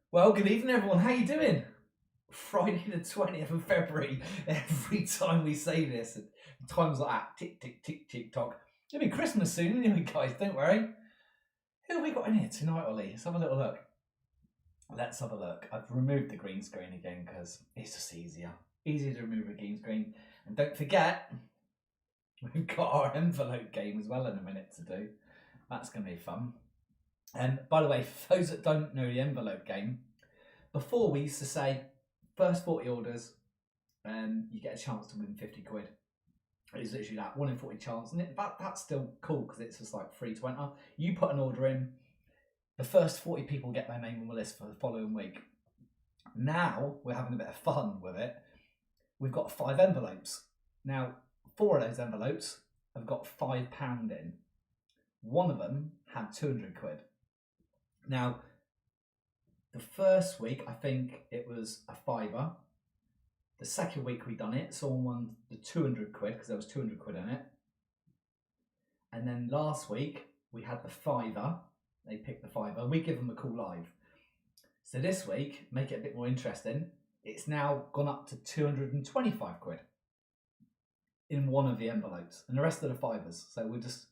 Well, good evening, everyone. How you doing? Friday the 20th of February. Every time we say this, times like that, tick, tick, tick, tick, tock. It'll be Christmas soon, anyway, guys. Don't worry. Who have we got in here tonight, Ollie? Let's have a little look. Let's have a look. I've removed the green screen again because it's just easier. Easier to remove a green screen. And don't forget, we've got our envelope game as well in a minute to do. That's going to be fun. And by the way, for those that don't know the envelope game, before we used to say first 40 orders, you get a chance to win 50 quid. It's literally that 1 in 40 chance, and that's still cool because it's just like free to enter. You put an order in, the first 40 people get their name on the list for the following week. Now we're having a bit of fun with it. We've got 5 envelopes. Now 4 of those envelopes have got £5 in. One of them had 200 quid. Now, the first week, I think it was a £5. The second week we done it, someone won the 200 quid because there was 200 quid in it. And then last week, we had the £5. They picked the £5. We give them a call live. So this week, make it a bit more interesting, it's now gone up to 225 quid in one of the envelopes. And the rest of the £5s. So we'll just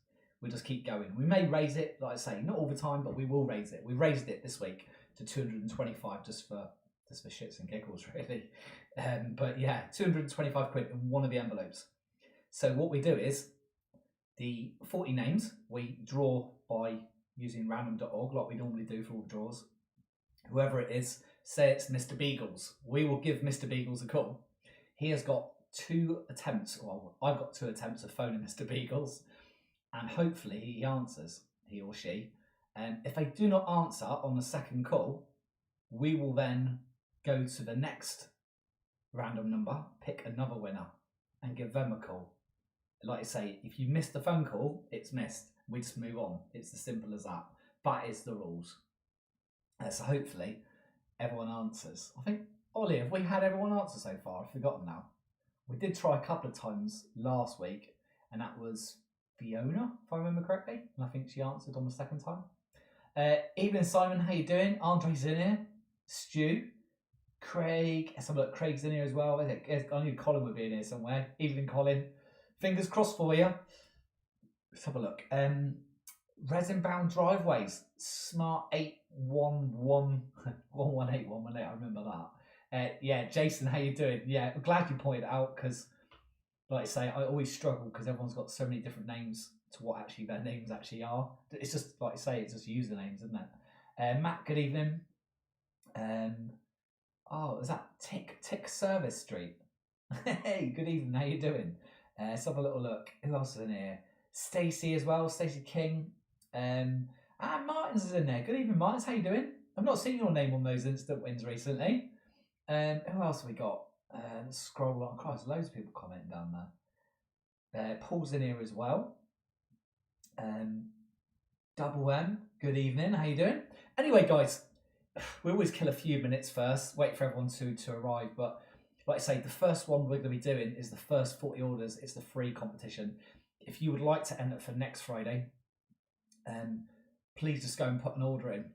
keep going. We may raise it, like I say, not all the time, but we will raise it. We raised it this week to 225 just for shits and giggles, really. But yeah, 225 quid in one of the envelopes. So what we do is the 40 names we draw by using random.org, like we normally do for all the draws. Whoever it is, say it's Mr. Beagles. We will give Mr. Beagles a call. He has got 2 attempts. Well, I've got 2 attempts of phoning Mr. Beagles. And hopefully he answers, he or she. And if they do not answer on the second call, we will then go to the next random number, pick another winner, and give them a call. Like I say, if you miss the phone call, it's missed. We just move on. It's as simple as that. That is the rules. So hopefully everyone answers. I think, Ollie, have we had everyone answer so far? I've forgotten now. We did try a couple of times last week, and that was Fiona, if I remember correctly, and I think she answered on the second time. Evening, Simon, how you doing? Andre's in here. Stu, Craig, let's have a look. Craig's in here as well. I knew Colin would be in here somewhere. Evening, Colin. Fingers crossed for you. Let's have a look. Resin bound driveways. Smart 811 118 118. I remember that. Yeah, Jason, how you doing? Yeah, I'm glad you pointed out because, like I say, I always struggle because everyone's got so many different names to what actually their names actually are. It's just, like I say, it's just usernames, isn't it? Matt, good evening. Is that Tick Service Street? Hey, good evening, how you doing? Let's have a little look. Who else is in here? Stacey as well, Stacey King. Martin's is in there. Good evening, Martins, how you doing? I've not seen your name on those instant wins recently. Who else have we got? Let's scroll on. Christ, loads of people commenting down there. Paul's in here as well. Double M, good evening. How you doing? Anyway, guys, we always kill a few minutes first. Wait for everyone to arrive. But like I say, the first one we're going to be doing is the first 40 orders. It's the free competition. If you would like to enter for next Friday, please just go and put an order in.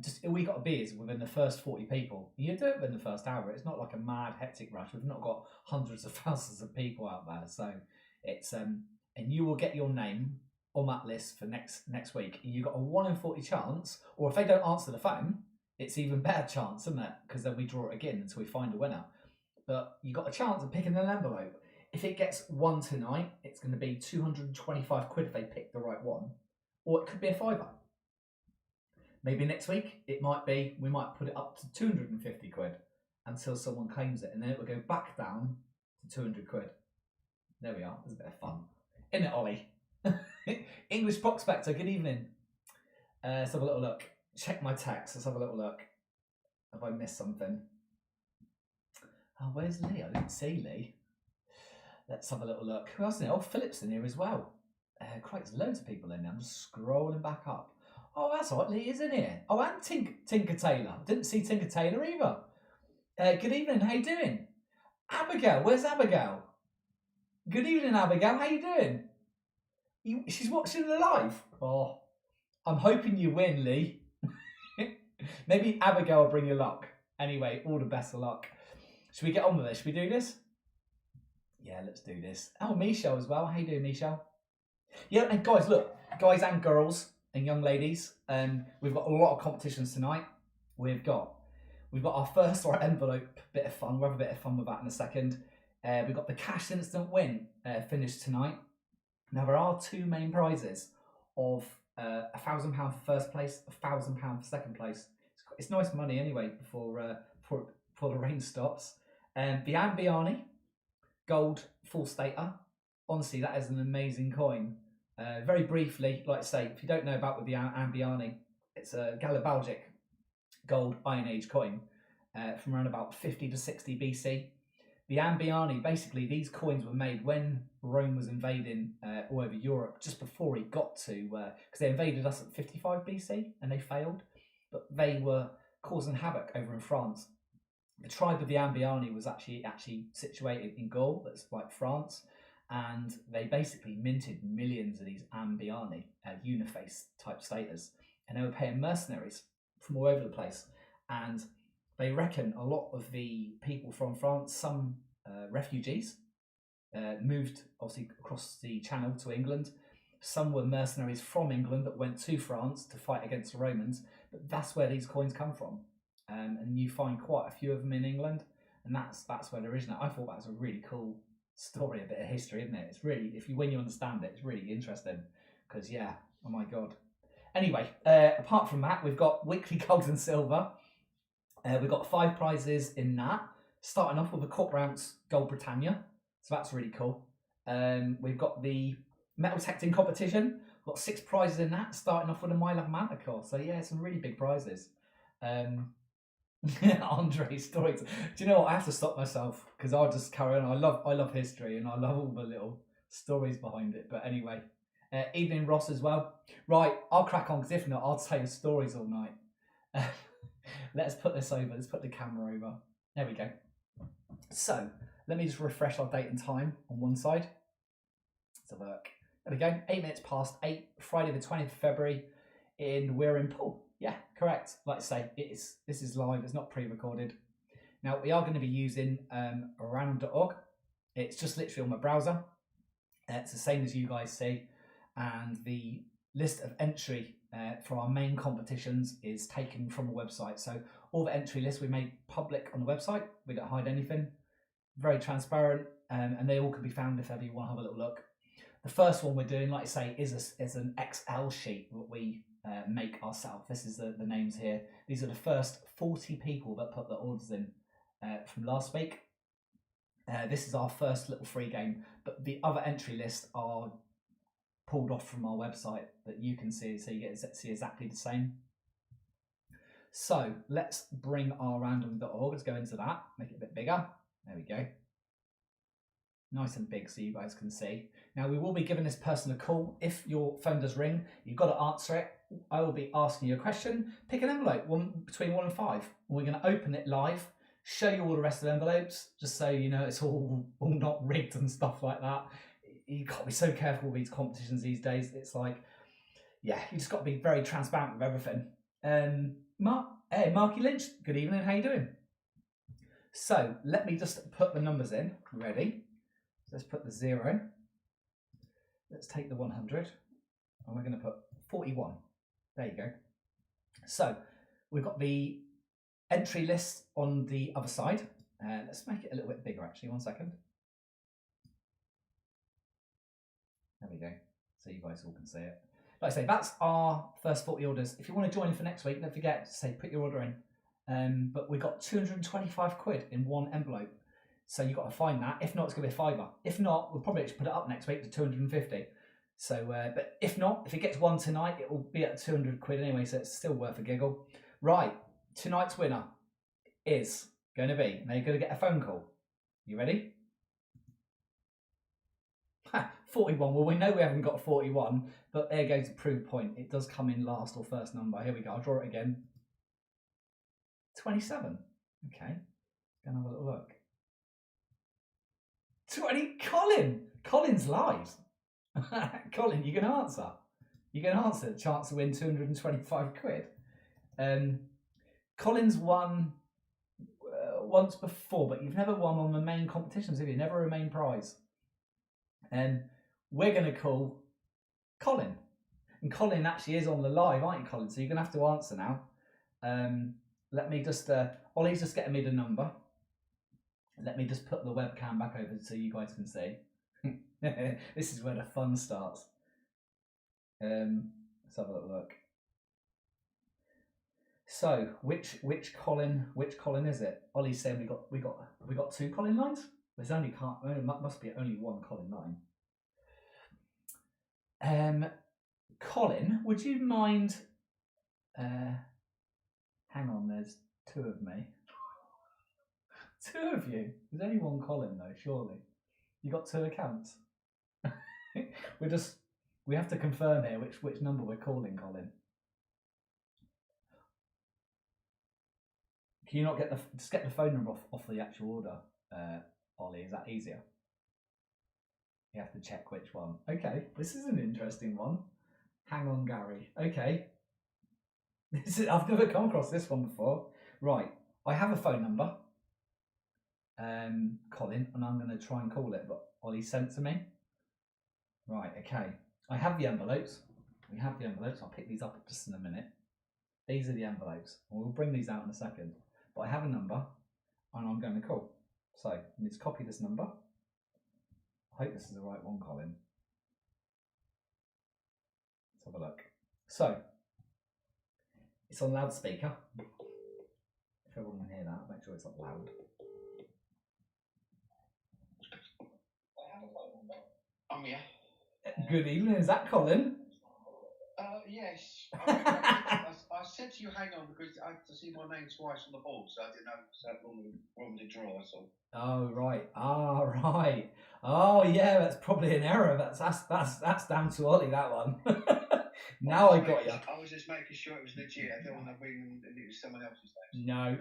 Just all we got to be is within the first 40 people. You do it within the first hour. It's not like a mad hectic rush. We've not got hundreds of thousands of people out there, so it's and you will get your name on that list for next week. You got a 1 in 40 chance, or if they don't answer the phone, it's even better chance, isn't it? Because then we draw it again until we find a winner. But you got a chance of picking an envelope. If it gets 1 tonight, it's going to be 225 quid if they pick the right one, or it could be a £5. Maybe next week it might be, we might put it up to 250 quid until someone claims it, and then it will go back down to 200 quid. There we are. There's a bit of fun. Isn't it, Ollie? English Prospector, good evening. Let's have a little look. Check my text. Let's have a little look. Have I missed something? Oh, where's Lee? I didn't see Lee. Let's have a little look. Who else is in here? Oh, Philip's in here as well. Christ, there's loads of people in there. I'm just scrolling back up. Oh, that's right, Lee is in here. Oh, and Tinker Taylor. Didn't see Tinker Taylor either. Good evening, how you doing? Abigail, where's Abigail? Good evening, Abigail, how you doing? She's watching the live. Oh, I'm hoping you win, Lee. Maybe Abigail will bring you luck. Anyway, all the best of luck. Should we get on with this? Should we do this? Yeah, let's do this. Oh, Michelle as well. How you doing, Michelle? Yeah, and guys, look, guys and girls and young ladies, we've got a lot of competitions tonight. We've got our first envelope bit of fun. We'll have a bit of fun with that in a second. We've got the cash instant win finished tonight. Now there are two main prizes of £1,000 for first place, £1,000 for second place. It's nice money anyway before the rain stops. The Ambiani gold full stater. Honestly, that is an amazing coin. Very briefly, like I say, if you don't know about with the Ambiani, it's a Garibaldic gold Iron Age coin from around about 50 to 60 BC. The Ambiani, basically, these coins were made when Rome was invading all over Europe, just before it got to, because they invaded us at 55 BC and they failed, but they were causing havoc over in France. The tribe of the Ambiani was actually situated in Gaul, that's like France, and they basically minted millions of these Ambiani, uniface type staters, and they were paying mercenaries from all over the place. And they reckon a lot of the people from France, some refugees, moved obviously across the Channel to England. Some were mercenaries from England that went to France to fight against the Romans, but that's where these coins come from. And you find quite a few of them in England, and that's where they originate. I thought that was a really cool story, a bit of history, isn't it? It's really, when you understand it, it's really interesting. Because yeah, oh my god. Anyway, apart from that, we've got weekly gold and silver. We've got 5 prizes in that. Starting off with a quarter ounce gold Britannia, so that's really cool. We've got the metal detecting competition. We've got 6 prizes in that. Starting off with a My Love Manticore. So yeah, some really big prizes. Andre stories. Do you know what? I have to stop myself because I'll just carry on. I love history and I love all the little stories behind it. But anyway, Evening Ross as well. Right, I'll crack on because if not, I'll tell you stories all night. Let's put this over. Let's put the camera over. There we go. So let me just refresh our date and time on one side. Let's have a look. There we go. 8 minutes past 8, Friday the 20th of February, and we're in Poole. Yeah, correct. Like I say, this is live. It's not pre-recorded. Now we are going to be using random.org. It's just literally on my browser. It's the same as you guys see, and the list of entry for our main competitions is taken from a website. So all the entry lists we made public on the website. We don't hide anything. Very transparent, and they all can be found if ever you want to have a little look. The first one we're doing, like I say, is an Excel sheet that we make ourselves. This is the names here. These are the first 40 people that put the orders in from last week. This is our first little free game, but the other entry lists are pulled off from our website that you can see, so you get to see exactly the same. So let's bring our random.org. Let's go into that, make it a bit bigger. There we go. Nice and big so you guys can see. Now we will be giving this person a call. If your phone does ring, you've got to answer it. I will be asking you a question. Pick an envelope, between 1 and 5. We're going to open it live, show you all the rest of the envelopes, just so you know it's all not rigged and stuff like that. You got to be so careful with these competitions these days. It's like, yeah, you just got to be very transparent with everything. Marky Lynch, good evening, how you doing? So let me just put the numbers in. Ready? So let's put the 0. Let's take the 100, and we're going to put 41. There you go. So we've got the entry list on the other side. Let's make it a little bit bigger, actually. 1 second. There we go. So you guys all can see it. Like I say, that's our first 40 orders. If you want to join in for next week, don't forget to say put your order in. But we've got 225 quid in one envelope. So you've got to find that. If not, it's going to be a £5. If not, we'll probably just put it up next week to 250. So, but if not, if it gets one tonight, it will be at 200 quid anyway, so it's still worth a giggle. Right, tonight's winner is going to be, now you're going to get a phone call. You ready? 41. Well, we know we haven't got 41, but there goes the proof point. It does come in last or first number. Here we go. I'll draw it again. 27. Okay. Go and have a little look. 20. Colin. Colin's live. Colin, you can answer. You can answer. Chance to win 225 quid. Colin's won once before, but you've never won on the main competitions, have you? Never a main prize. And we're going to call Colin. And Colin actually is on the live, aren't you, Colin? So you're going to have to answer now. Let me just, Ollie's just getting me the number. Let me just put the webcam back over so you guys can see. This is where the fun starts. Let's have a look. So, which Colin is it? Ollie's saying we got two Colin lines. There's only must be only one Colin line. Colin, would you mind? Hang on, there's two of me. Two of you. There's only one Colin though, surely. You got two accounts. We have to confirm here which number we're calling, Colin. Can you not just get the phone number off the actual order, Ollie? Is that easier? You have to check which one. Okay, this is an interesting one. Hang on, Gary. Okay. I've never come across this one before. Right, I have a phone number, Colin, and I'm going to try and call it, but Ollie sent to me. Right, okay. I have the envelopes. We have the envelopes. I'll pick these up just in a minute. These are the envelopes. We'll bring these out in a second. But I have a number, and I'm going to call. So, let me just copy this number. I hope this is the right one, Colin. Let's have a look. So, it's on loudspeaker. If everyone can hear that, make sure it's not loud. Yeah. Good evening, is that Colin? Yes. I said to you, hang on, because I had to see my name twice on the board, so I didn't know that wrong with the draw, so. Oh right. Right. Oh yeah, that's probably an error. That's down to Ollie, that one. Now I got you. I was just making sure it was legit. I don't want to bring and it was someone else's name. No,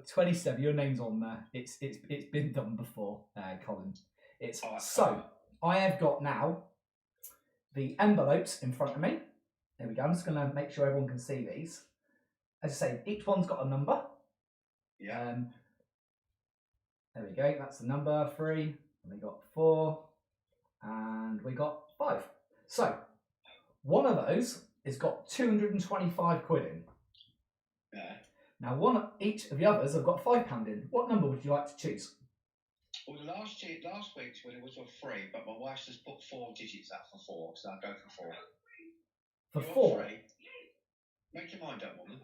27. Your name's on there. It's been done before, Colin. It's right, so I have got now the envelopes in front of me. There we go. I'm just going to make sure everyone can see these. As I say, each one's got a number. Yeah. There we go. That's the number 3. And we got 4. And we got 5. So, one of those has got 225 quid in. Yeah. Now, each of the others have got £5 in. What number would you like to choose? Well, last week's winner was for 3, but my wife's just put 4 digits up for 4, so I'll go for 4. For 4? 3? Make your mind up, woman.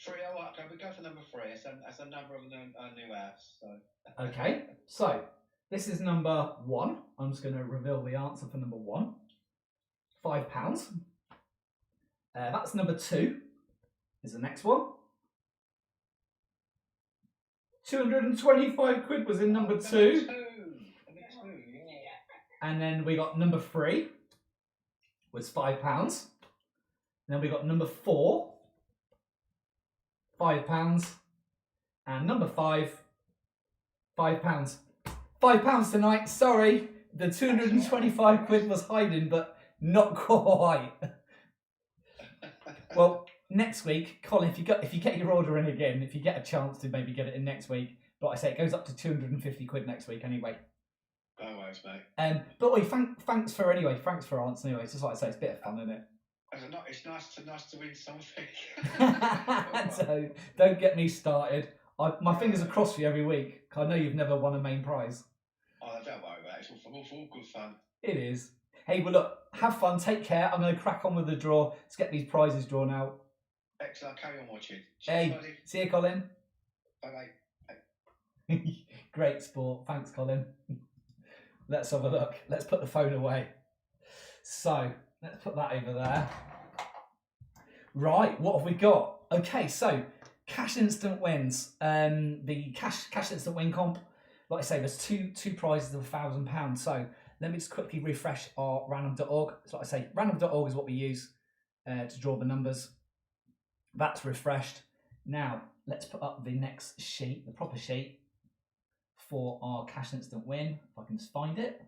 3, all right, we go for number 3. That's a number of a new house. So. Okay, so this is number 1. I'm just going to reveal the answer for number 1. £5. That's number 2. Is the next one. 225 quid was in number 2. And then we got number 3 was £5. Then we got number 4, £5. And number 5, £5. £5 tonight, sorry. The 225 quid was hiding, but not quite. Well, next week, Colin, if you get your order in again, if you get a chance to maybe get it in next week, but like I say, it goes up to 250 quid next week anyway. No worries, mate. But wait, thanks for answering anyway. It's just like I say, it's a bit of fun, isn't it? It's nice to win something. So don't get me started. My fingers are crossed for you every week. I know you've never won a main prize. Oh, don't worry about it. It's all good fun. It is. Hey, well look, have fun, take care. I'm going to crack on with the draw. Let's get these prizes drawn out. Excellent. Carry on watching. Hey, cheers, buddy. See you, Colin. Bye. Great sport. Thanks, Colin. Let's have a look. Let's put the phone away. So, let's put that over there. Right, what have we got? Okay, so cash instant wins. The cash instant win comp. Like I say, there's two prizes of £1,000. So let me just quickly refresh our random.org. So like I say, random.org is what we use to draw the numbers. That's refreshed. Now let's put up the next sheet, the proper sheet for our cash instant win. If I can just find it.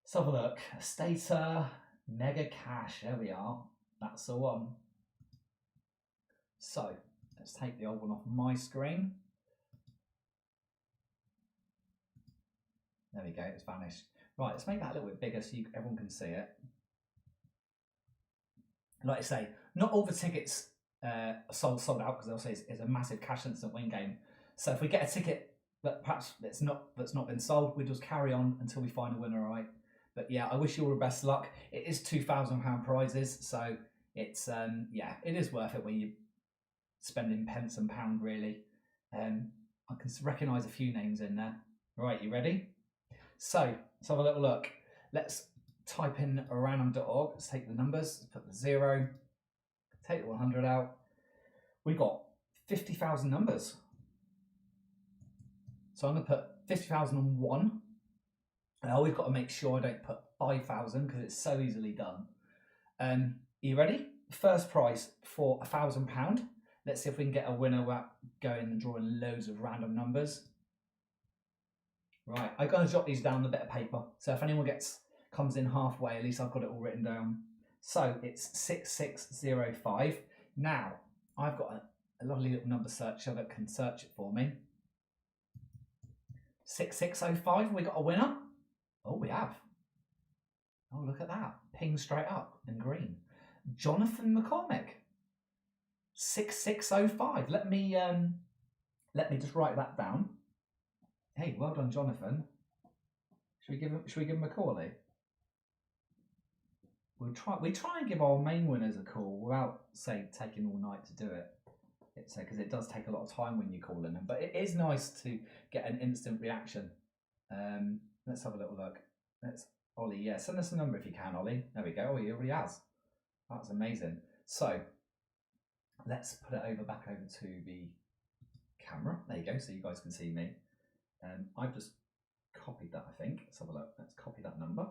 Let's have a look. Stater Mega Cash. There we are. That's the one. So let's take the old one off my screen. There we go, it's vanished. Right, let's make that a little bit bigger so everyone can see it. Like I say, not all the tickets are sold out, because they'll say it's a massive cash instant win game. So if we get a ticket that perhaps that's not been sold, we just carry on until we find a winner, all right? But yeah, I wish you all the best luck. It is £2,000 prizes, so it's yeah, it is worth it when you're spending pence and pound, really. I can recognise a few names in there. Right, you ready? So let's have a little look. Let's type in random.org. Let's take the numbers, put the 0, take the 100 out. We've got 50,000 numbers. So I'm going to put 50,001. I always got to make sure I don't put 5,000 because it's so easily done. Are you ready? First prize for £1,000. Let's see if we can get a winner without going and drawing loads of random numbers. Right, I'm going to jot these down on a bit of paper. So if anyone comes in halfway, at least I've got it all written down. So it's 6605. Now, I've got a lovely little number searcher that can search it for me. 6605, we got a winner? Oh, we have. Oh, look at that. Ping straight up in green. Jonathan McCormick. 6605. Let me just write that down. Hey, well done, Jonathan. Should we give him a call, eh? We try and give our main winners a call without, say, taking all night to do it. Because it does take a lot of time when you're calling them, but it is nice to get an instant reaction. Let's have a little look. Ollie, yeah, send us a number if you can, Ollie. There we go. Oh, he already has. That's amazing. So let's put it back over to the camera. There you go, so you guys can see me. I've just copied that, I think. Let's have a look. Let's copy that number.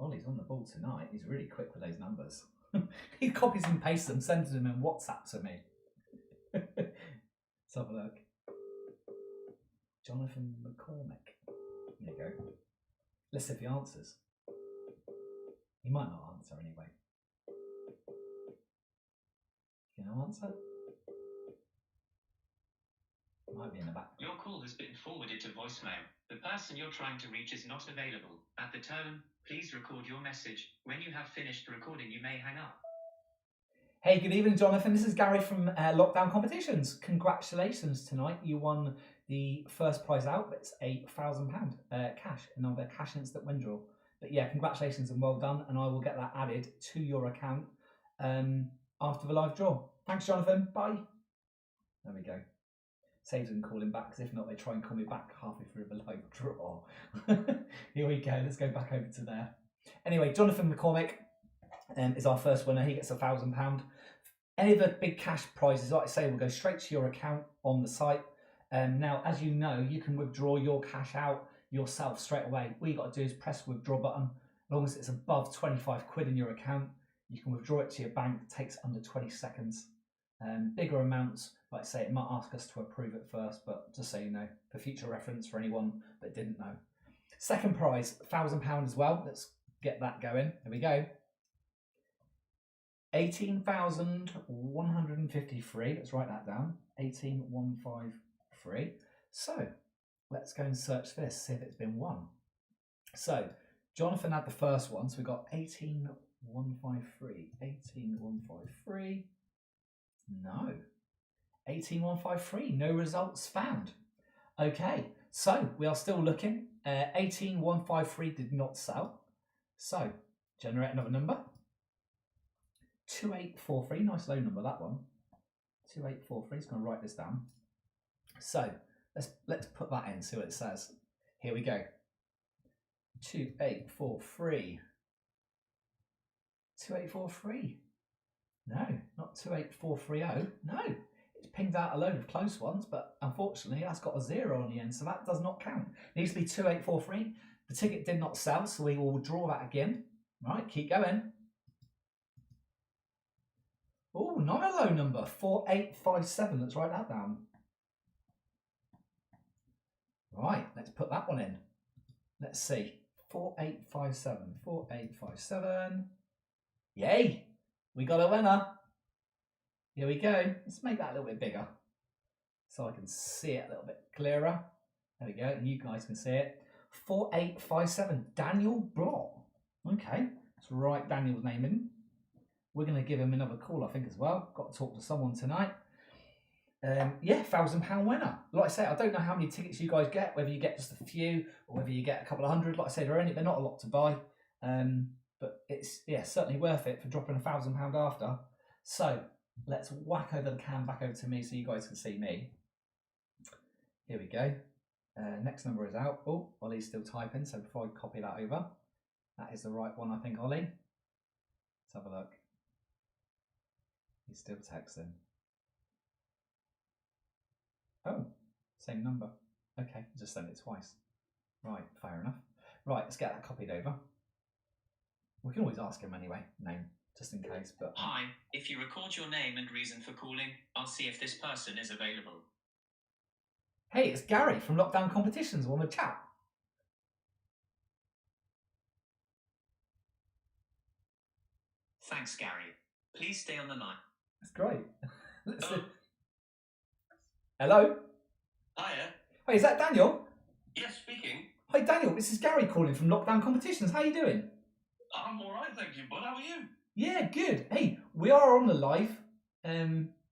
Ollie's on the ball tonight. He's really quick with those numbers. He copies and pastes them, sends them in WhatsApp to me. Let's have a look. Jonathan McCormick. There you go. Let's see if he answers. He might not answer anyway. You know, answer? Might be in the back. Your call has been forwarded to voicemail. The person you're trying to reach is not available. At the tone, please record your message. When you have finished recording, you may hang up. Hey, good evening, Jonathan. This is Gary from Lockdown Competitions. Congratulations tonight. You won the first prize out. It's a £1,000 cash, another cash instant win draw. But yeah, congratulations and well done. And I will get that added to your account after the live draw. Thanks, Jonathan. Bye. There we go. Saves them calling back, because if not, they try and call me back halfway through the live draw. Here we go. Let's go back over to there. Anyway, Jonathan McCormick is our first winner. He gets £1,000. Any of the big cash prizes, like I say, will go straight to your account on the site. Now, as you know, you can withdraw your cash out yourself straight away. All you got to do is press the withdraw button. As long as it's above 25 quid in your account, you can withdraw it to your bank. It takes under 20 seconds. Bigger amounts, like I say, it might ask us to approve it first, but just so you know, for future reference for anyone that didn't know. Second prize, £1,000 as well. Let's get that going. Here we go. 18,153. Let's write that down. 18,153. So let's go and search this, see if it's been won. So Jonathan had the first one, so we got 18,153. 18,153. No. 18,153. No results found. Okay, so we are still looking. 18,153 did not sell. So generate another number. 2843. Nice low number, that one. 2843. Just going to write this down. So let's put that in, see what it says. Here we go. 2843. 2843. No, not 28430. No, it's pinged out a load of close ones, but unfortunately that's got a 0 on the end, so that does not count. It needs to be 2843. The ticket did not sell, so we will draw that again. Right, keep going. Oh, not a low number, 4857. Let's write that down. Right, let's put that one in. Let's see. 4857. 4857. Yay! We got a winner. Here we go. Let's make that a little bit bigger so I can see it a little bit clearer. There we go. And you guys can see it. 4857 Daniel Block. Okay, let's write Daniel's name in. We're going to give him another call, I think, as well. Got to talk to someone tonight. Yeah, £1,000 winner. Like I say, I don't know how many tickets you guys get, whether you get just a few or whether you get a couple of hundred. Like I say, they're not a lot to buy, but it's certainly worth it for dropping £1,000 after. So let's whack over the cam back over to me so you guys can see me. Here we go. Next number is out. Oh, Ollie's still typing, so before I copy that over, that is the right one, I think, Ollie. Let's have a look. He's still texting. Oh, same number. Okay, just send it twice. Right, fair enough. Right, let's get that copied over. We can always ask him anyway, name, just in case. But Hi, if you record your name and reason for calling, I'll see if this person is available. hey, it's Gary from Lockdown Competitions. Want to chat? Thanks, Gary. Please stay on the line. That's great. Hello? Hiya. Hey, is that Daniel? Yes, speaking. Hi, Daniel. This is Gary calling from Lockdown Competitions. How you doing? I'm all right, thank you, bud. How are you? Yeah, good. Hey, we are on the live.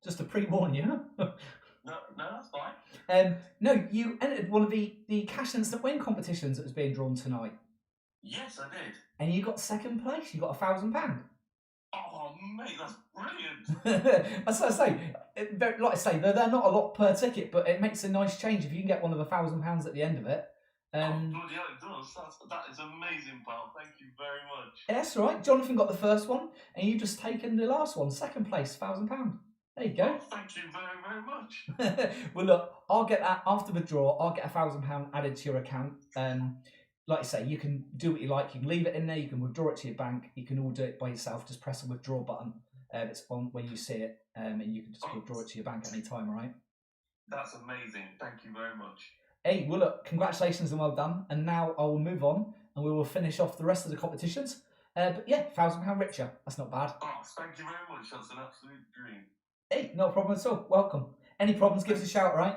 Just to pre-warn you. No, that's fine. No, you entered one of the Cash Instant Win competitions that was being drawn tonight, Yes, I did. and you got second place. You got £1,000. Oh, mate, that's brilliant. That's what I say. Like I say, they're not a lot per ticket, but it makes a nice change if you can get one of £1,000 at the end of it. Oh, bloody hell, it does. That is amazing, pal. Thank you very much. That's right. Jonathan got the first one, and you just taken the last one, second place, £1,000. There you go. Oh, thank you very, very much. Well, look, I'll get that after the draw. I'll get £1,000 added to your account. Like I say, you can do what you like. You can leave it in there. You can withdraw it to your bank. You can all do it by yourself. Just press the withdraw button. It's on when you see it, and you can just withdraw it to your bank at any time. All right. That's amazing. Thank you very much. Hey, well, look, congratulations and well done. And now I will move on, and we will finish off the rest of the competitions. But yeah, £1,000 richer. That's not bad. Oh, thank you very much. That's an absolute dream. Hey, no problem at all. Welcome. Any problems, give us a shout, all right?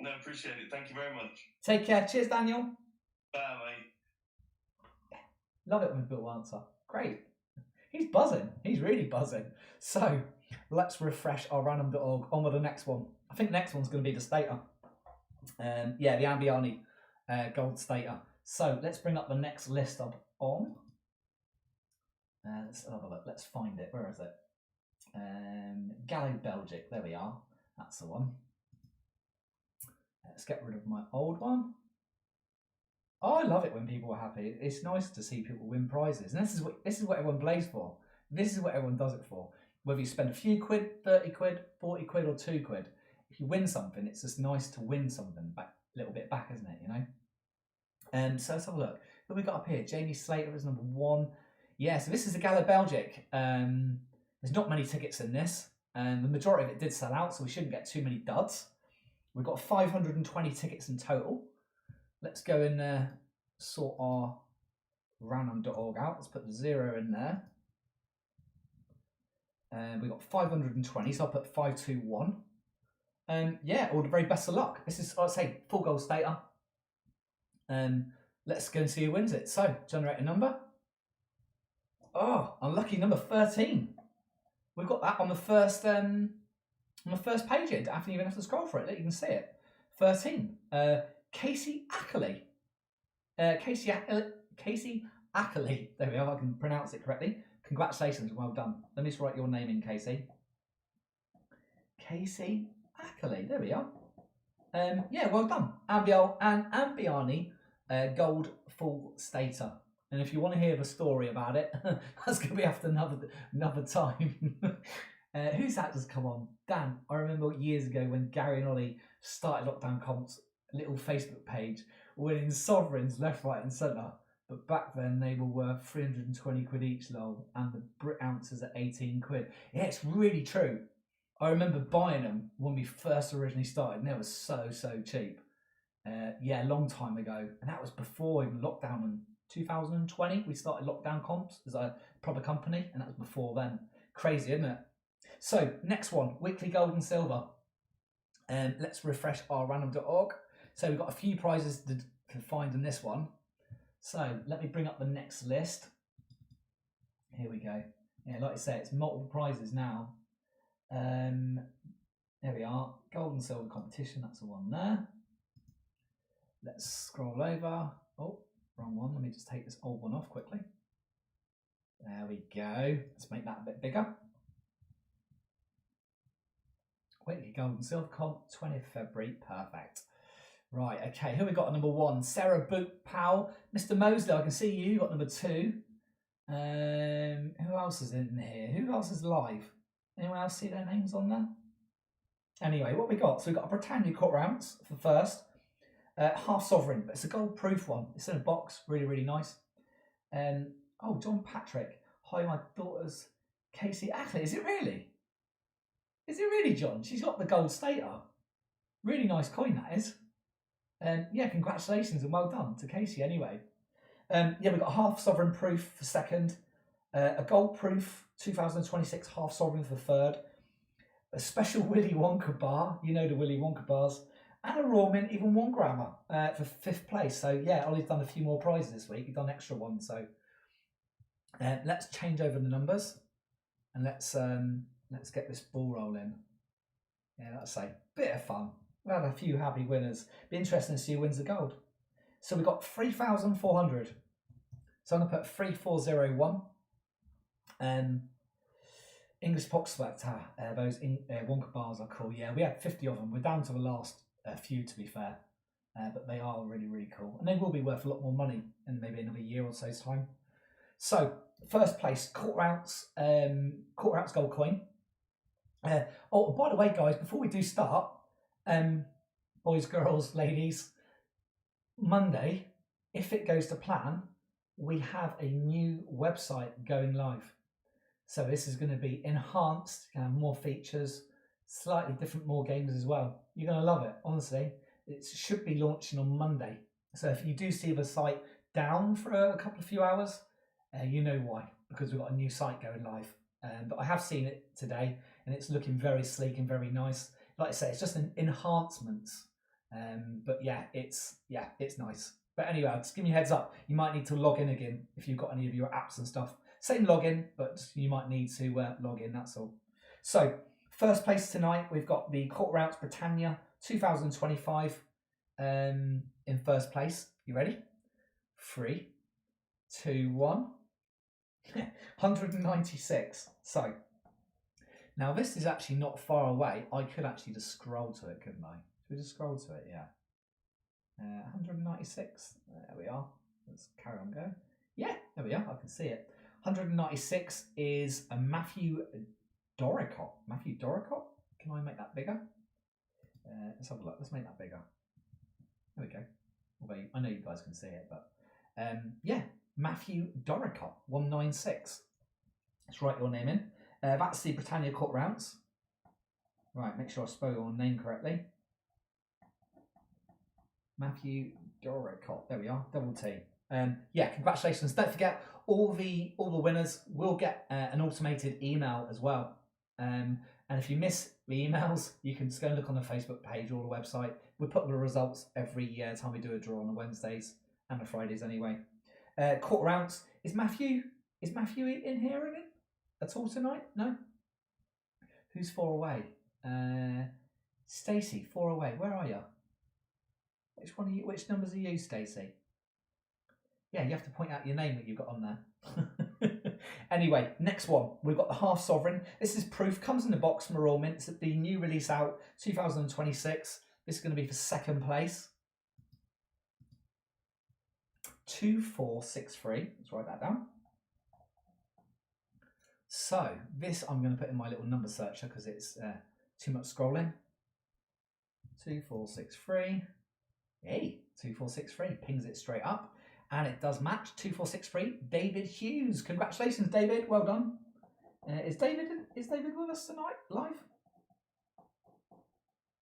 No, appreciate it. Thank you very much. Take care. Cheers, Daniel. Bye, mate. Love it when people answer. Great. He's buzzing. He's really buzzing. So let's refresh our random.org on with the next one. I think the next one's going to be the stater. Yeah, the Ambiani gold stater. So let's bring up the next list up on. Let's have a look. Let's find it. Where is it? Gallo Belgic. There we are. That's the one. Let's get rid of my old one. Oh, I love it when people are happy. It's nice to see people win prizes, and this is what everyone plays for. This is what everyone does it for. Whether you spend a few quid, 30 quid, 40 quid, or £2. If you win something, it's just nice to win something back, a little bit back, isn't it? You know. So let's have a look. Who we got up here? Jamie Slater is number 1. Yeah, so this is the Gallo Belgic. There's not many tickets in this, and the majority of it did sell out, so we shouldn't get too many duds. We've got 520 tickets in total. Let's go and sort our random.org out. Let's put the 0 in there. And we've got 520, so I'll put 521. Yeah, all the very best of luck. This is, I'd say, full gold stater. Let's go and see who wins it. So, generate a number. Oh, unlucky number 13. We've got that on the first page here. I don't even have to scroll for it. You can see it. 13. Casey Ackley. Casey Ackley. There we are. I can pronounce it correctly. Congratulations. Well done. Let me just write your name in, Casey. Casey Ackley. There we are. Yeah, well done. Ambiol and Ambiani gold full stater. And if you want to hear the story about it, that's going to be after another time. Who's that just come on? Dan, I remember years ago when Gary and Ollie started Lockdown Comp's little Facebook page, winning sovereigns left, right and centre. But back then they were worth 320 quid each, lol, and the Brit ounces at 18 quid. Yeah, it's really true. I remember buying them when we first originally started, and they were so cheap. Yeah, a long time ago. And that was before even lockdown in 2020. We started Lockdown Comps as a proper company, and that was before then. Crazy, isn't it? So next one, weekly gold and silver. Let's refresh our random.org. So we've got a few prizes to find in this one. So let me bring up the next list. Here we go. Yeah, like I say, it's multiple prizes now. There we are. Gold and silver competition. That's the one there. Let's scroll over. Oh, wrong one. Let me just take this old one off quickly. There we go. Let's make that a bit bigger. Weekly gold and silver comp, 20th February. Perfect. Right, okay. Who we got at number 1? Sarah Boot Powell. Mr. Mosley, I can see you got number 2. Who else is in here? Who else is live? Anyone else see their names on there? Anyway, what we got? So we've got a Britannia quarter ounce for first. Half sovereign, but it's a gold proof one. It's in a box, really, really nice. Oh, John Patrick. Hi, my daughter's Casey Ackley. Is it really? Is it really, John? She's got the gold stater. Really nice coin, that is. Yeah, congratulations and well done to Casey anyway. Yeah, we've got a half sovereign proof for second, a gold proof 2026 half sovereign for third, a special Willy Wonka bar, you know the Willy Wonka bars, and a raw mint even 1 grammer for 5th place. So yeah, Ollie's done a few more prizes this week. He's done extra ones. So let's change over the numbers and let's get this ball rolling. Yeah, that's a bit of fun. We'll have a few happy winners. Be interesting to see who wins the gold. So we've got 3,400. So I'm going to put 3401. English Pox Selector. Those Wonka bars are cool. Yeah, we had 50 of them. We're down to the last few, to be fair. But they are really, really cool. And they will be worth a lot more money in maybe another year or so's time. So, first place, quarter ounce gold coin. Oh, by the way, guys, before we do start, boys, girls, ladies, Monday, if it goes to plan, we have a new website going live. So this is going to be enhanced, more features, slightly different, more games as well. You're going to love it, honestly. It should be launching on Monday. So if you do see the site down for a few hours, you know why, because we've got a new site going live. But I have seen it today and it's looking very sleek and very nice. Like I say, it's just an enhancements. But yeah, it's nice. But anyway, I'll just give you a heads up. You might need to log in again if you've got any of your apps and stuff. Same login, but you might need to log in, that's all. So, first place tonight, we've got the quarter ounce Britannia 2025 in first place. You ready? 3, 2, 1. 196. So, now this is actually not far away. I could actually just scroll to it, couldn't I? Should we just scroll to it? Yeah. 196. There we are. Let's carry on going. Yeah, there we are. I can see it. 196 is a Matthew Doricott. Matthew Doricott? Can I make that bigger? Let's have a look. Let's make that bigger. There we go. Although I know you guys can see it, but yeah, Matthew Doricott, 196. Let's write your name in. That's the Britannia quarter ounce. Right, make sure I spell your name correctly. Matthew Doricott. There we are. Double T. Yeah, congratulations. Don't forget, all the winners will get an automated email as well. And if you miss the emails, you can just go and look on the Facebook page or the website. We put the results every time we do a draw on the Wednesdays and the Fridays anyway. Quarter ounce. Is Matthew in here again at all tonight? No? Who's 4 away? Stacey, 4 away. Where are you? Which numbers are you, Stacey? Yeah, you have to point out your name that you've got on there. Anyway, next one. We've got the half sovereign. This is proof. Comes in the box from Raw Mint. It's the new release out 2026. This is going to be for second place. 2463. Let's write that down. So this I'm going to put in my little number searcher because it's too much scrolling. 2463. Hey, 2463 pings it straight up. And it does match 2463. David Hughes. Congratulations, David. Well done. Is David with us tonight live?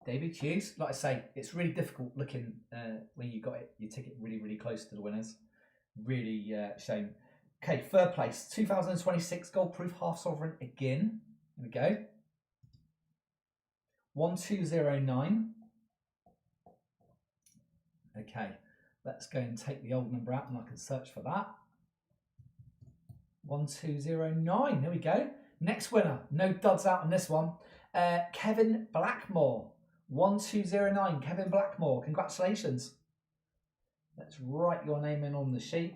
David Hughes. Like I say, it's really difficult looking when you got your ticket really, really close to the winners. Really shame. Okay, third place. 2026 gold proof half sovereign again. Here we go. 1209. Okay, let's go and take the old number out and I can search for that. 1209, there we go. Next winner, no duds out on this one. Kevin Blackmore, 1209, Kevin Blackmore, congratulations. Let's write your name in on the sheet.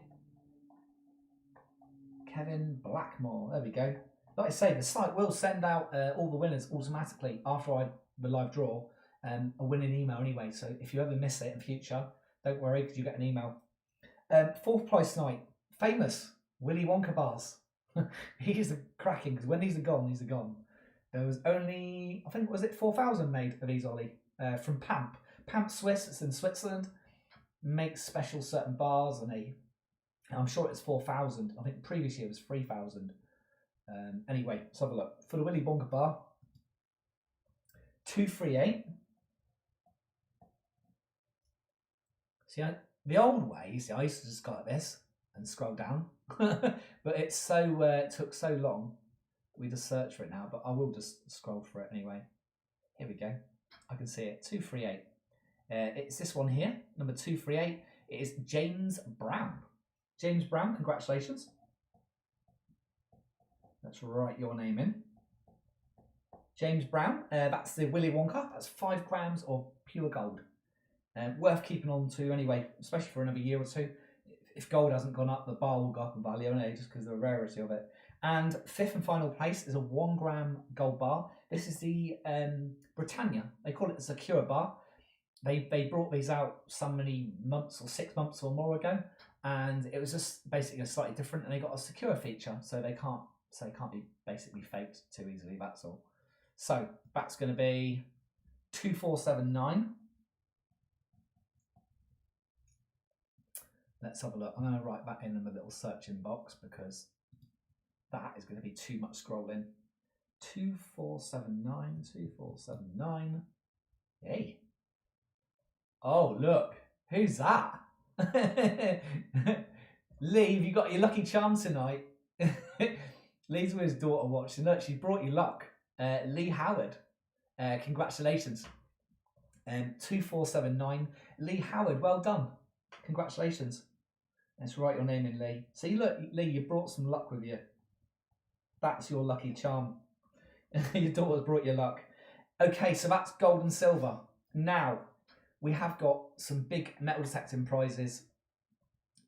Kevin Blackmore, there we go. Like I say, the site will send out all the winners automatically after the live draw, a winning email anyway. So if you ever miss it in future, don't worry because you get an email. Fourth prize night, famous Willy Wonka bars. He's cracking because when these are gone, these are gone. There was only, I think, was it 4,000 made of these, Ollie, from Pamp. Pamp Swiss, it's in Switzerland, makes special certain bars, and I'm sure it's 4,000. I think the previous year was 3,000. Anyway, let's have a look. For the Willy Wonka bar, 238. See, the old way, see, I used to just go like this and scroll down, but it's so it took so long. We just search for it now, but I will just scroll for it anyway. Here we go. I can see it. 238. It's this one here, number 238. It is James Brown. James Brown, congratulations. Let's write your name in. James Brown, that's the Willy Wonka. That's 5 grams of pure gold. Worth keeping on to anyway, especially for another year or two. If gold hasn't gone up, the bar will go up in value anyway, just because of the rarity of it. And fifth and final place is a 1 gram gold bar. This is the Britannia. They call it the Secure bar. They brought these out so many months or 6 months or more ago, and it was just basically slightly different. And they got a secure feature, so they can't be basically faked too easily. That's all. So that's going to be 2479. Let's have a look. I'm going to write that in the little searching box because that is going to be too much scrolling. 2479, 2479. Hey. Oh, look. Who's that? Lee, have you got your lucky charm tonight? Lee's with his daughter watching. Look, she brought you luck. Lee Howard. Congratulations. 2479. Lee Howard, well done. Congratulations. Let's write your name in, Lee. See, look, Lee, you brought some luck with you. That's your lucky charm. Your daughter's brought you luck. Okay, so that's gold and silver. Now, we have got some big metal detecting prizes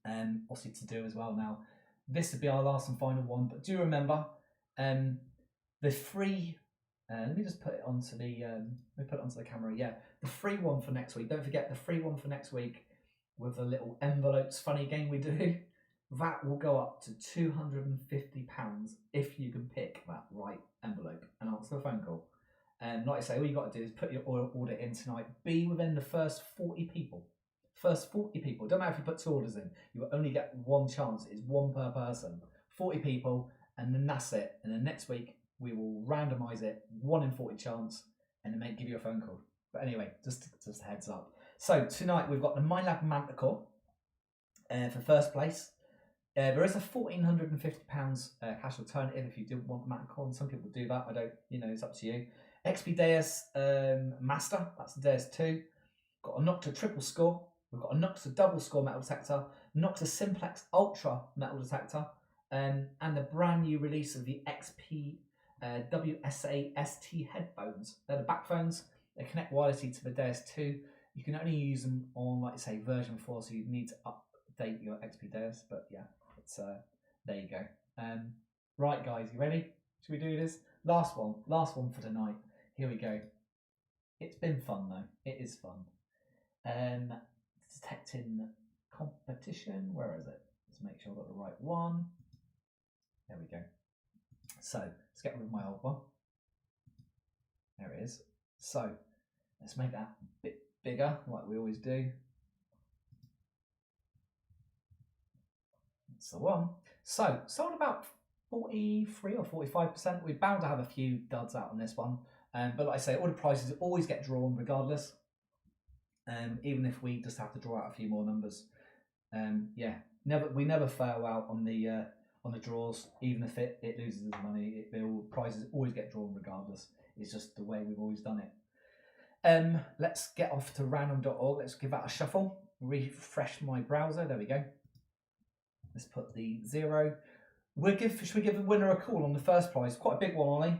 obviously to do as well now. This would be our last and final one, but do remember the free, let me just put it onto the camera. Yeah, the free one for next week. Don't forget the free one for next week with the little envelopes funny game we do. That will go up to £250 if you can pick that right envelope and answer the phone call. And like I say, all you got to do is put your order in tonight. Be within the first 40 people. First 40 people. Don't matter if you put 2 orders in. You will only get 1 chance. It's 1 per person. 40 people, and then that's it. And then next week we will randomise it, 1 in 40 chance, and then give you a phone call. But anyway, just a heads up. So tonight we've got the MyLab Manticore for first place. There is a £1,450 cash alternative if you do want Manticore, and some people do that. I don't, it's up to you. XP Deus Master, that's the Deus 2. Got a Nocta triple score. We've got a Nocta double score metal detector, Nocta Simplex Ultra metal detector, and the brand new release of the XP WSA ST headphones. They're the back phones. They connect wirelessly to the Deus 2. You can only use them on, like I say, version 4, so you need to update your XP Deus. But yeah, it's there you go. Right, guys, you ready? Should we do this? Last one for tonight. Here we go. It's been fun though. It is fun. Detecting competition. Where is it? Let's make sure I've got the right one. There we go. So let's get rid of my old one. There it is. So let's make that a bit bigger, like we always do. That's the one. So sold about 43 or 45%. We're bound to have a few duds out on this one. But like I say, all the prizes always get drawn regardless. Even if we just have to draw out a few more numbers. Yeah, we never fail out on the draws, even if it loses money. Prizes always get drawn regardless. It's just the way we've always done it. Let's get off to random.org. Let's give that a shuffle. Refresh my browser. There we go. Let's put the 0. Should we give the winner a call on the first prize? Quite a big one, Ollie.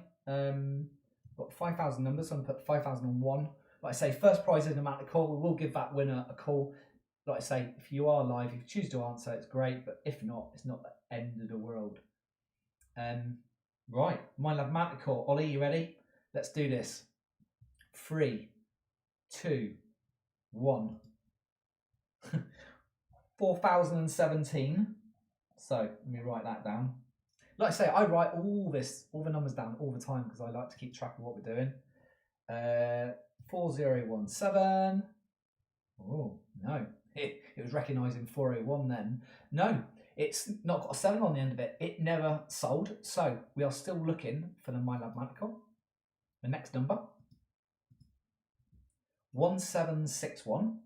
Got 5,000 numbers, so I'm going to put 5,001. Like I say, first prize is an amount of call. We will give that winner a call. Like I say, if you are live, if you choose to answer, it's great. But if not, it's not the end of the world. Right, My Love Manticore. Ollie, you ready? Let's do this. 3, 2, 1. 4,017. So let me write that down. Like I say, I write all the numbers down all the time because I like to keep track of what we're doing. 4017. Oh, no. It was recognising 401 then. No, it's not got a 7 on the end of it. It never sold. So we are still looking for the My Love Manticore. The next number. 1761.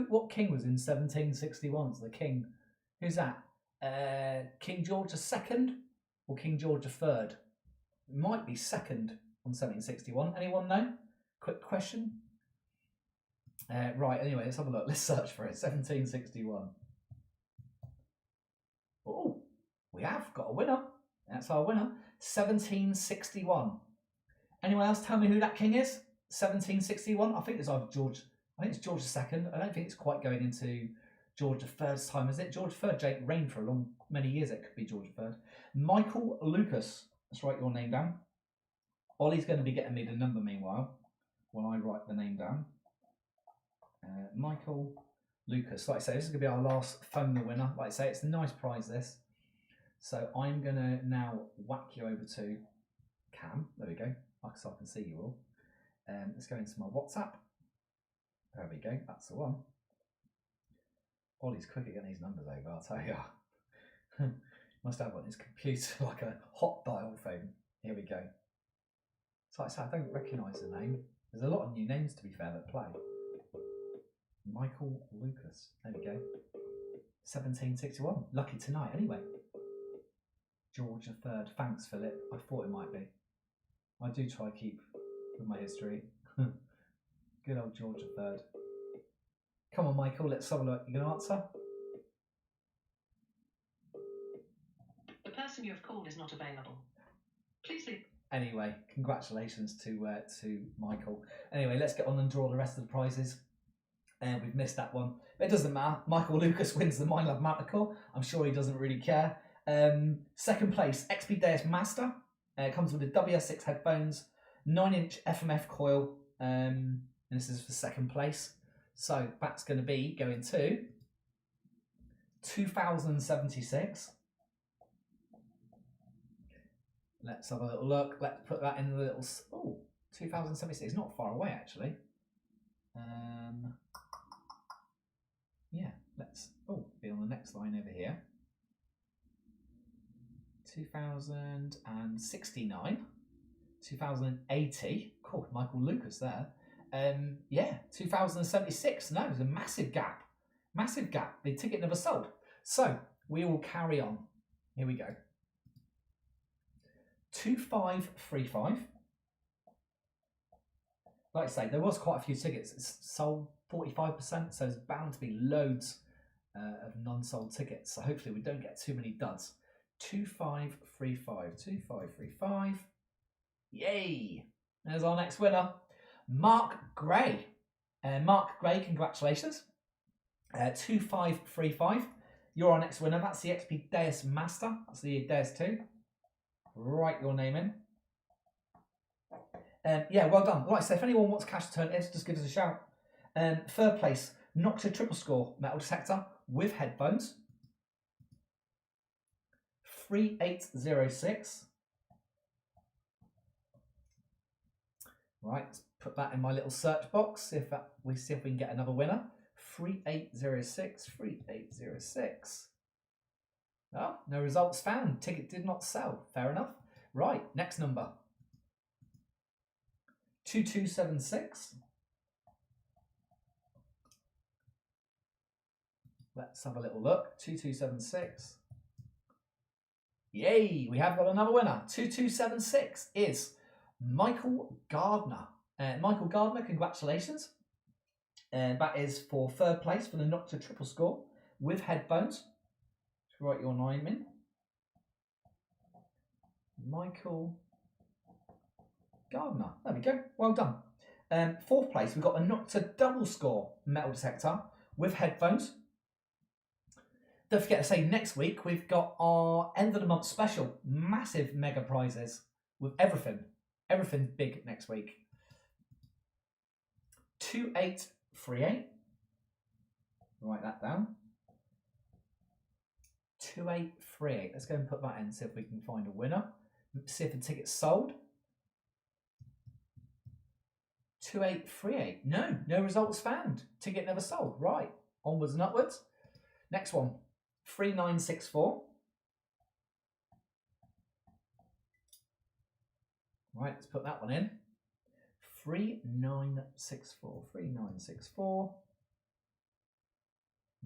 What king was in 1761? It's the king. Who's that? King George II or King George III? It might be second on 1761. Anyone know? Quick question. Right, anyway, let's have a look. Let's search for it. 1761. Oh, we have got a winner. That's our winner. 1761. Anyone else tell me who that king is? 1761? I think it's either George. I think it's George II. I don't think it's quite going into George III's time, is it? George III reigned for many years. It could be George III. Michael Lucas. Let's write your name down. Ollie's going to be getting me the number meanwhile when I write the name down. Michael Lucas. Like I say, this is going to be our last phone the winner. Like I say, it's a nice prize, this. So I'm going to now whack you over to Cam. There we go. So I can see you all. Let's go into my WhatsApp. There we go. That's the one. Ollie's quick at getting these numbers over, I'll tell you. Must have on his computer like a hot dial phone. Here we go. So like I say, I don't recognise the name. There's a lot of new names, to be fair, that play. Michael Lucas. There we go. 1761. Lucky tonight, anyway. George III. Thanks, Philip. I thought it might be. I do try to keep with my history. Good old George III. Come on, Michael, let's have a look. You going to answer? The person you have called is not available. Please leave. Anyway, congratulations to Michael. Anyway, let's get on and draw the rest of the prizes. We've missed that one. But it doesn't matter. Michael Lucas wins the My Love Manticore. I'm sure he doesn't really care. Second place, XP Deus Master. Comes with the WS6 headphones, 9-inch FMF coil, and this is for second place. So that's going to be going to 2,076. Let's have a little look. Let's put that in the little... Oh, 2,076. Not far away, actually. Yeah, let's... Oh, be on the next line over here. 2,069. 2,080. Cool, Michael Lucas there. Yeah, 2,076. No, there's a massive gap. Massive gap. The ticket never sold. So we will carry on. Here we go. 2535. Like I say, there was quite a few tickets. It's sold 45%, so there's bound to be loads of non-sold tickets. So hopefully we don't get too many duds. 2535. 2535. Yay! There's our next winner. Mark Gray. Mark Gray, congratulations. 2535. You're our next winner. That's the XP Deus Master. That's the Deus 2. Write your name in. Yeah, well done. Like I say, if anyone wants cash to turn in, just give us a shout. Third place, Nocta Triple Score Metal Detector with headphones. 3806. Right, let's put that in my little search box. We see if we can get another winner. 3806. 3806. Oh, no results found. Ticket did not sell. Fair enough. Right, next number. 2276. Let's have a little look. 2276. Yay, we have got another winner. 2276 is Michael Gardner. Michael Gardner, congratulations. That is for third place for the Nocta triple score with headphones. Let's write your name in. Michael Gardner. There we go. Well done. Fourth place, we've got a Nocta double score metal detector with headphones. Don't forget to say next week we've got our end of the month special, massive mega prizes with everything. Everything big next week. 2838. Write that down. 2838. Let's go and put that in, see if we can find a winner. See if the ticket's sold. 2838. No results found. Ticket never sold. Right. Onwards and upwards. Next one. 3964. Right, let's put that one in. 3964. 3964.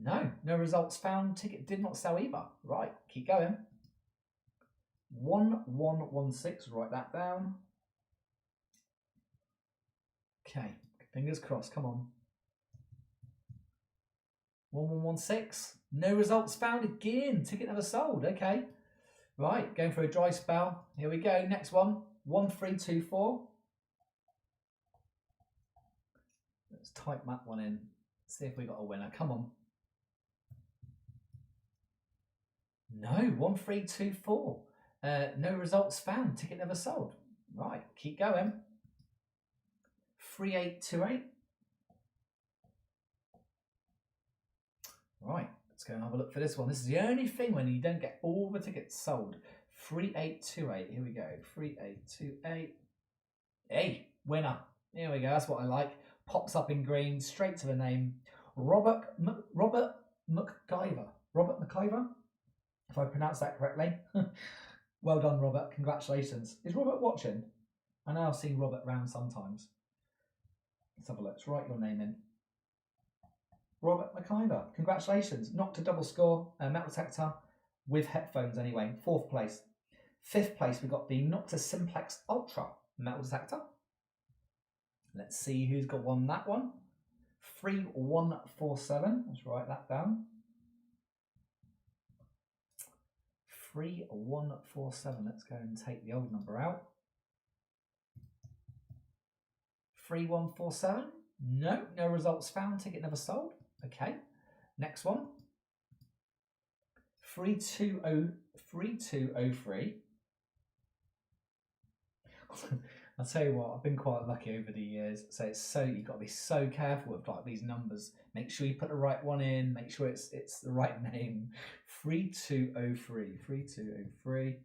No results found. Ticket did not sell either. Right, keep going. 1116. Write that down. Okay, fingers crossed. Come on. 1116. No results found again. Ticket never sold. Okay. Right, going for a dry spell. Here we go. Next one. 1324. Let's type that one in. See if we got a winner. Come on. No, 1324. No results found. Ticket never sold. Right, keep going. 3828. Right, let's go and have a look for this one. This is the only thing when you don't get all the tickets sold. 3828. Here we go. 3828. Hey, winner. Here we go. That's what I like. Pops up in green, straight to the name. Robert McIver. Robert McIver, if I pronounce that correctly. Well done, Robert. Congratulations. Is Robert watching? I know I've seen Robert around sometimes. Let's have a look. Let's write your name in. Robert McIver. Congratulations. Nocta double score, metal detector with headphones anyway. Fourth place. Fifth place, we got the Nocta Simplex Ultra metal detector. Let's see who's got won that one. 3147. Let's write that down. 3147. Let's go and take the old number out. 3147. No results found. Ticket never sold. Okay. Next one. 3203. I'll tell you what, I've been quite lucky over the years. So you've got to be so careful with like these numbers. Make sure you put the right one in. Make sure it's the right name. 3203. 3203.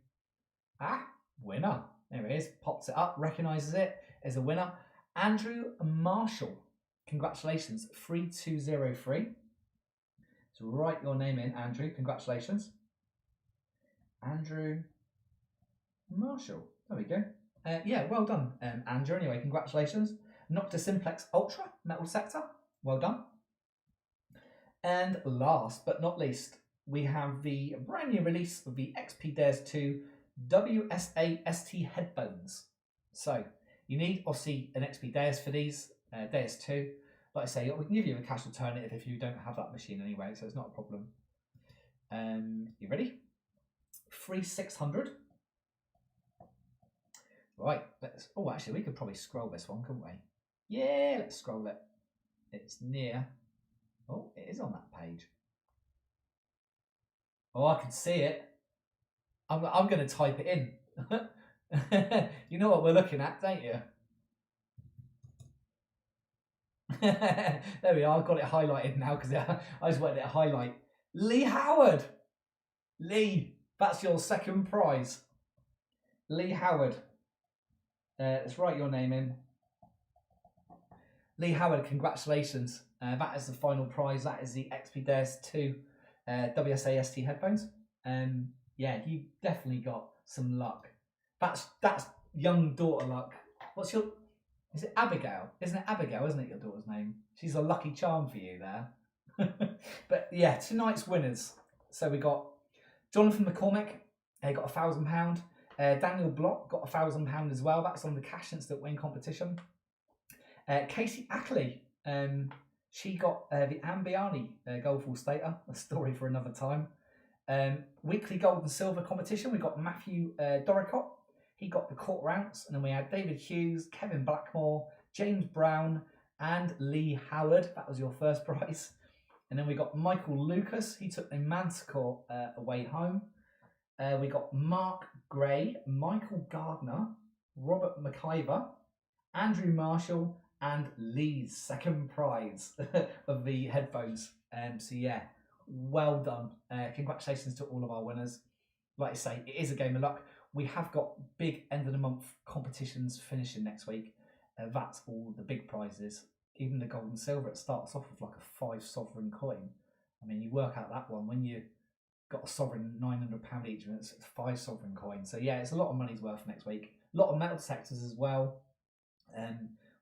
Ah, winner. There it is. Pops it up. Recognises it as a winner. Andrew Marshall. Congratulations. 3203. So write your name in, Andrew. Congratulations. Andrew Marshall. There we go. Yeah, well done, Andrew. Anyway, congratulations. Nocta Simplex Ultra metal detector. Well done. And last but not least, we have the brand new release of the XP Dares 2 WSA ST headphones. So you need obviously an XP Dares for these, Dares 2. Like I say, we can give you a cash alternative if you don't have that machine anyway, so it's not a problem. You ready? 3600. Right, actually we could probably scroll this one, couldn't we? Yeah, let's scroll it. It's near. Oh, it is on that page. Oh, I can see it. I'm going to type it in. You know what we're looking at, don't you? There we are. I've got it highlighted now because I just wanted it to highlight. Lee Howard. Lee, that's your second prize. Lee Howard. Let's write your name in. Lee Howard, congratulations. That is the final prize. That is the XP Dares 2 WSA ST headphones. Yeah, you definitely got some luck. That's young daughter luck. Is it Abigail? Isn't it Abigail, isn't it, your daughter's name? She's a lucky charm for you there. But yeah, tonight's winners. So we got Jonathan McCormick. He got £1,000. Daniel Block got £1,000 as well. That's on the Cash Instant Win competition. Casey Ackley, she got the Ambiani Goldfall Stater, a story for another time. Weekly gold and silver competition, we got Matthew Doricott. He got the quarter ounce, and then we had David Hughes, Kevin Blackmore, James Brown, and Lee Howard. That was your first prize. And then we got Michael Lucas. He took a Manticore away home. We got Mark Gray, Michael Gardner, Robert McIver, Andrew Marshall, and Lee's second prize of the headphones. So yeah, well done. Congratulations to all of our winners. Like I say, it is a game of luck. We have got big end of the month competitions finishing next week. That's all the big prizes. Even the gold and silver, it starts off with like a 5 sovereign coin. I mean, you work out that one when you got a sovereign £900 each, and it's 5 sovereign coins. So yeah, it's a lot of money's worth next week. A lot of metal detectors as well.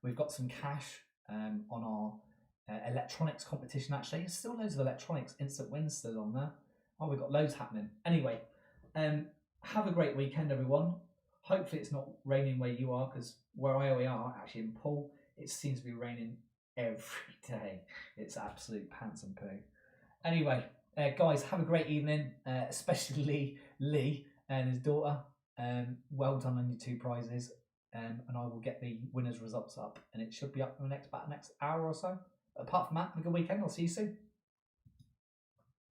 We've got some cash on our electronics competition. Actually, there's still loads of electronics instant wins still on there. Oh, we've got loads happening. Anyway, have a great weekend, everyone. Hopefully it's not raining where you are, because where we are, actually in Poole, it seems to be raining every day. It's absolute pants and poo. Anyway, guys, have a great evening, especially Lee and his daughter. Well done on your 2 prizes, and I will get the winners' results up, and it should be up in the next hour or so. Apart from that, have a good weekend. I'll see you soon.